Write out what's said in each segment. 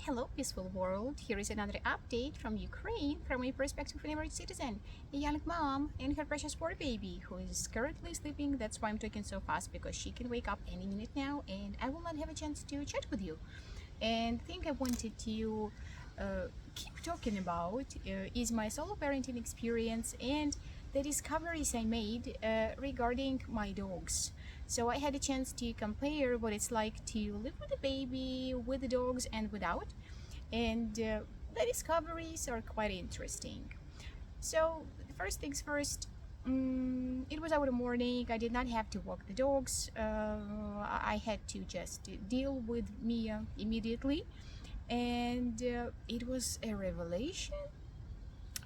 Hello, peaceful world. Here is another update from Ukraine from a perspective of an average citizen, a young mom and her precious poor baby who is currently sleeping. That's why I'm talking so fast because she can wake up any minute now and I will not have a chance to chat with you. And the thing I wanted to keep talking about is my solo parenting experience and the discoveries I made regarding my dogs. So I had a chance to compare what it's like to live with a baby, with the dogs, and without. And the discoveries are quite interesting. So, first things first, it was our morning. I did not have to walk the dogs. I had to just deal with Mia immediately. And it was a revelation.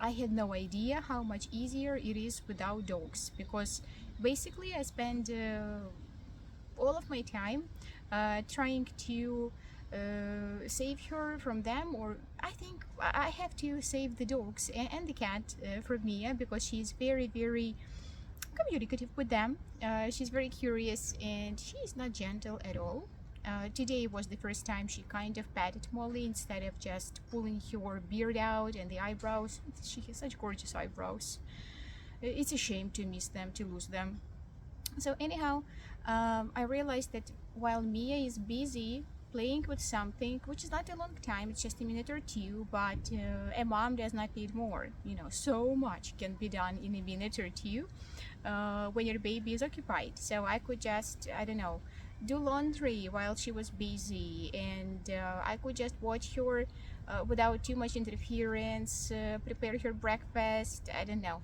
I had no idea how much easier it is without dogs because basically I spend all of my time trying to save her from them, or I think I have to save the dogs and the cat from Mia because she's very, very communicative with them. She's very curious and she's not gentle at all. Today was the first time she kind of patted Molly instead of just pulling her beard out and the eyebrows. She has such gorgeous eyebrows. It's a shame to miss them, to lose them. So anyhow, I realized that while Mia is busy playing with something, which is not a long time, it's just a minute or two, but a mom does not need more. So much can be done in a minute or two when your baby is occupied. So I could just, I don't know, do laundry while she was busy, and I could just watch her without too much interference, prepare her breakfast. I don't know.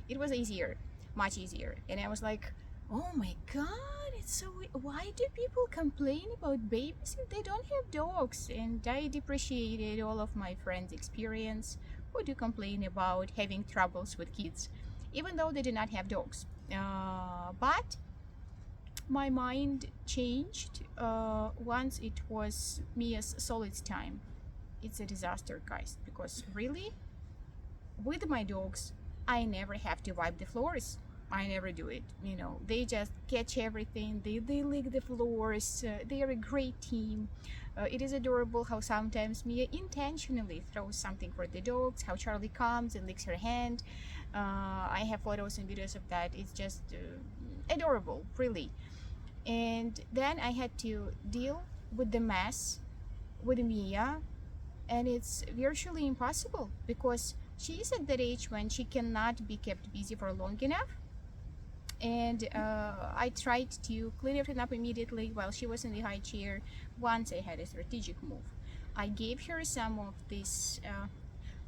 It was easier, much easier. And I was like, oh my god, it's so. Why do people complain about babies if they don't have dogs? And I depreciated all of my friends' experience who do complain about having troubles with kids, even though they do not have dogs. But my mind changed once it was Mia's solid time. It's a disaster, guys, because really, with my dogs, I never have to wipe the floors. I never do it. They just catch everything. They lick the floors. They are a great team. It is adorable how sometimes Mia intentionally throws something for the dogs, how Charlie comes and licks her hand. I have photos and videos of that. It's just adorable, really. And then I had to deal with the mess with Mia, and it's virtually impossible because she is at that age when she cannot be kept busy for long enough. And I tried to clean everything up immediately while she was in the high chair. Once I had a strategic move. I gave her some of these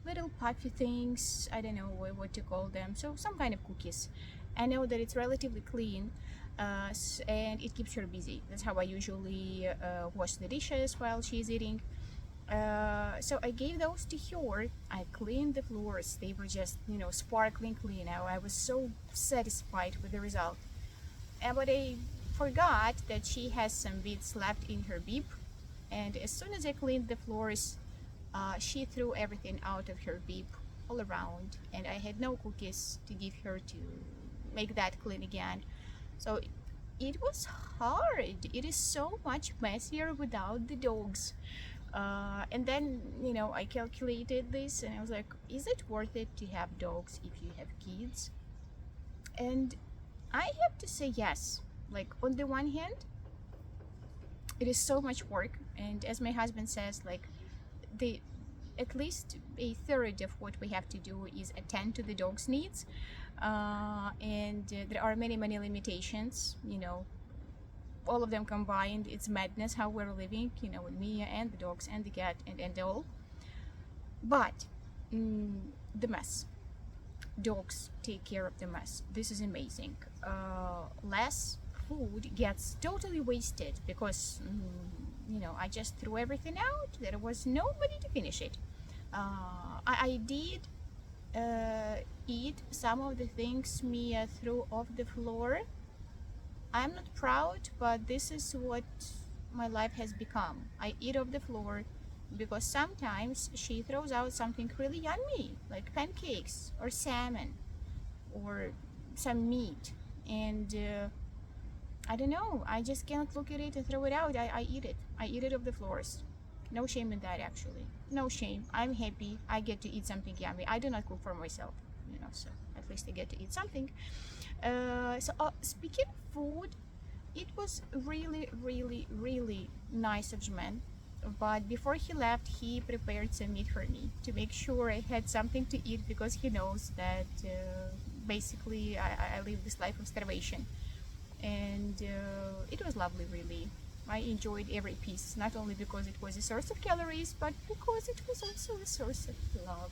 little puffy things. I don't know what to call them. So some kind of cookies. I know that it's relatively clean, and it keeps her busy. That's how I usually wash the dishes while she's eating. So I gave those to her. I cleaned the floors. They were just, sparkling clean. I was so satisfied with the result. But I forgot that she has some bits left in her beep. And as soon as I cleaned the floors, she threw everything out of her beep all around. And I had no cookies to give her to make that clean again. So it was hard. It is so much messier without the dogs. And then, I calculated this and I was like, is it worth it to have dogs if you have kids? And I have to say yes. Like, on the one hand, it is so much work. And as my husband says, like, the at least a third of what we have to do is attend to the dog's needs. And there are many, many limitations, all of them combined. It's madness how we're living, with Mia and the dogs and the cat and all. But the mess, dogs take care of the mess. This is amazing. Less food gets totally wasted because I just threw everything out. There was nobody to finish it. I did eat some of the things Mia threw off the floor. I'm not proud, but this is what my life has become. I eat off the floor because sometimes she throws out something really yummy, like pancakes or salmon or some meat. And I don't know, I just cannot look at it and throw it out. I eat it. I eat it off the floors. No shame in that, actually. No shame. I'm happy. I get to eat something yummy. I do not cook for myself, so at least I get to eat something. Speaking of food, it was really, really, really nice of Jman. But before he left, he prepared some meat for me to make sure I had something to eat because he knows that basically I live this life of starvation. And it was lovely, really. I enjoyed every piece, not only because it was a source of calories, but because it was also a source of love.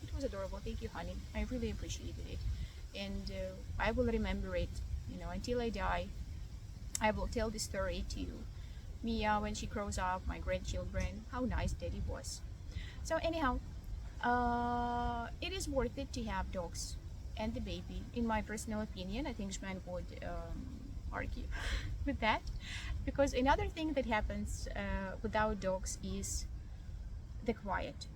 It was adorable. Thank you, honey. I really appreciated it. And I will remember it, until I die. I will tell the story to Mia when she grows up, my grandchildren, how nice daddy was. So anyhow, it is worth it to have dogs and the baby. In my personal opinion, I think Shman would argue with that, because another thing that happens without dogs is the quiet.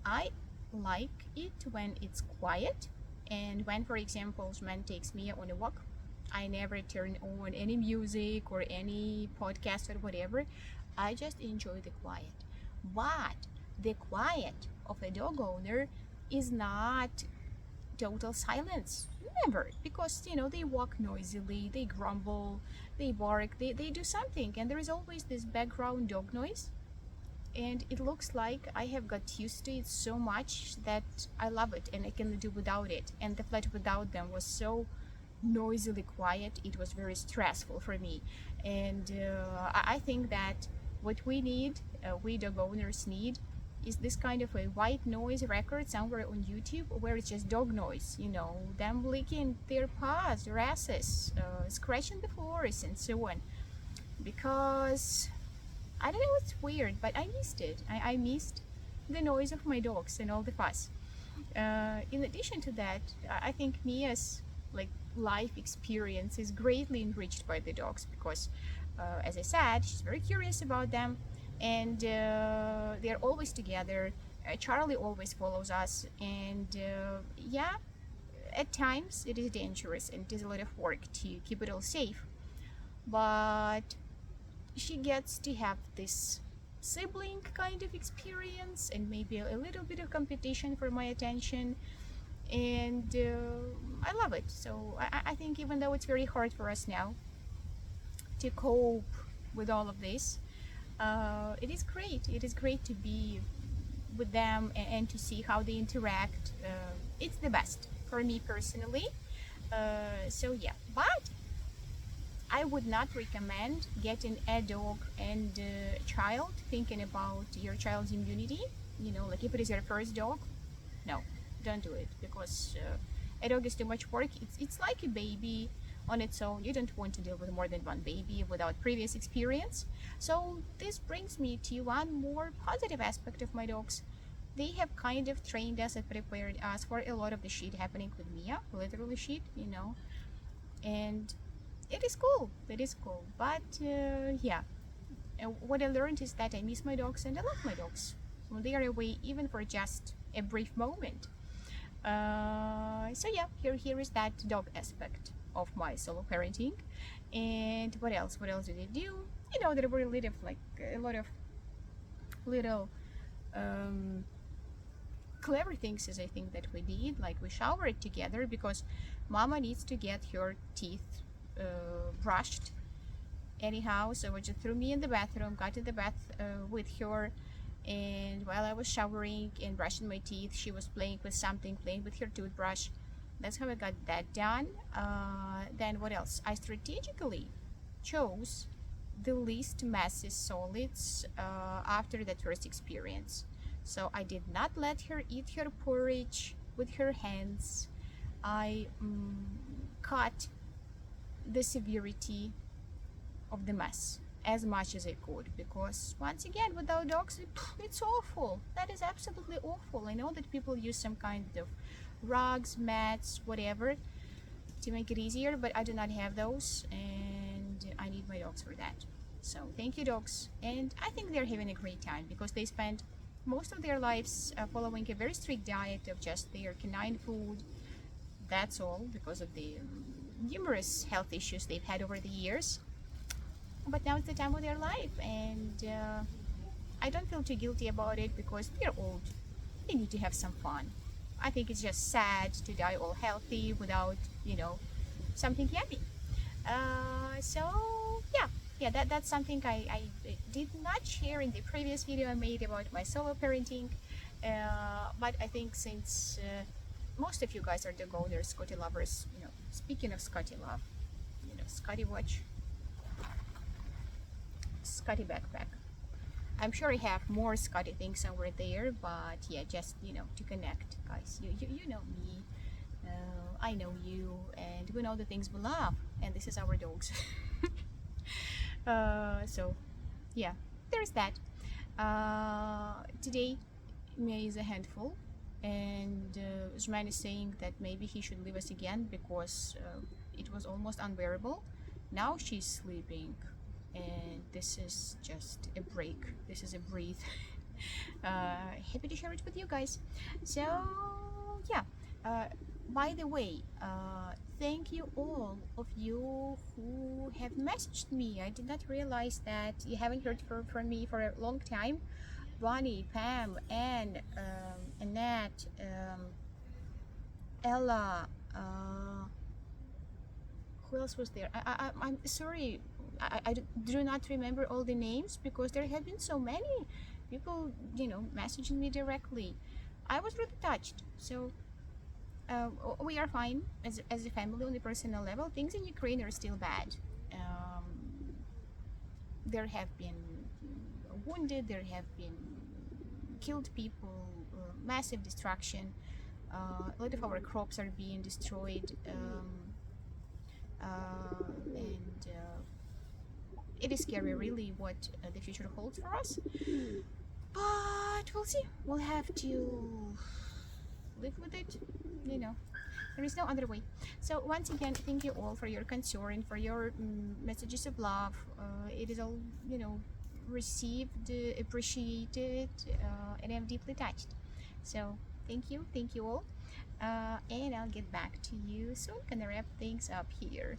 I like it when it's quiet, and when, for example, Shman takes me on a walk, I never turn on any music or any podcast or whatever. I just enjoy the quiet. But the quiet of a dog owner is not total silence. Never. Because, they walk noisily, they grumble, they bark, they do something. And there is always this background dog noise. And it looks like I have got used to it so much that I love it and I can do without it. And the flat without them was so noisily quiet, it was very stressful for me. And I think that what we need, we dog owners need, is this kind of a white noise record somewhere on YouTube where it's just dog noise, them licking their paws, their asses, scratching the floors, and so on. Because I don't know, it's weird, but I missed it. I missed the noise of my dogs and all the fuss. In addition to that, I think Mia's life experience is greatly enriched by the dogs because, as I said, she's very curious about them, and they're always together. Charlie always follows us, and yeah, at times it is dangerous and it is a lot of work to keep it all safe. But she gets to have this sibling kind of experience and maybe a little bit of competition for my attention, and I love it. So I think even though it's very hard for us now to cope with all of this, it is great. It is great to be with them and to see how they interact. It's the best for me personally. So yeah, but I would not recommend getting a dog and a child thinking about your child's immunity. Like if it is your first dog, no, don't do it, because a dog is too much work. It's like a baby on its own. You don't want to deal with more than one baby without previous experience. So this brings me to one more positive aspect of my dogs. They have kind of trained us and prepared us for a lot of the shit happening with Mia, literally shit, and it is cool. It is cool. But yeah, what I learned is that I miss my dogs and I love my dogs when they are away, even for just a brief moment. So yeah, here is that dog aspect of my solo parenting. And what else? What else did I do? There were a lot of little clever things, as I think, that we did. Like we showered together because Mama needs to get her teeth brushed anyhow. So I just threw me in the bathroom, got in the bath with her, and while I was showering and brushing my teeth, she was playing with something, playing with her toothbrush. That's how I got that done. Then what else? I strategically chose the least messy solids after that first experience. So I did not let her eat her porridge with her hands. I cut the severity of the mess as much as I could, because once again, without dogs, it's awful. That is absolutely awful. I know that people use some kind of rugs, mats, whatever to make it easier, but I do not have those, and I need my dogs for that. So thank you, dogs. And I think they're having a great time because they spend most of their lives following a very strict diet of just their canine food. That's all, because of the numerous health issues they've had over the years. But now it's the time of their life, and I don't feel too guilty about it because they're old. They need to have some fun. I think it's just sad to die all healthy without, something happy. So yeah, that's something I did not share in the previous video I made about my solo parenting. But I think since most of you guys are dog owners, Scotty lovers, speaking of Scotty love, Scotty watch, Scotty backpack. I'm sure I have more Scotty things somewhere there, but yeah, just to connect, guys. You know me, I know you, and we know the things we love, and this is our dogs. So yeah, there's that. Today, Mia is a handful, and Usman is saying that maybe he should leave us again because it was almost unbearable. Now she's sleeping, and this is just a break. This is a breathe. Happy to share it with you guys. So yeah. By the way, thank you all of you who have messaged me. I did not realize that you haven't heard from me for a long time. Bonnie, Pam, Anne, Annette, Ella, who else was there? I'm sorry, I do not remember all the names because there have been so many people, messaging me directly. I was really touched. So we are fine as a family on the personal level. Things in Ukraine are still bad. There have been wounded, there have been killed people, massive destruction. A lot of our crops are being destroyed, and it is scary, really, what the future holds for us. But we'll see. We'll have to live with it. There is no other way. So once again, thank you all for your concern, for your messages of love. It is all received, appreciated, and I'm deeply touched. So thank you all, and I'll get back to you soon. Gonna wrap things up here.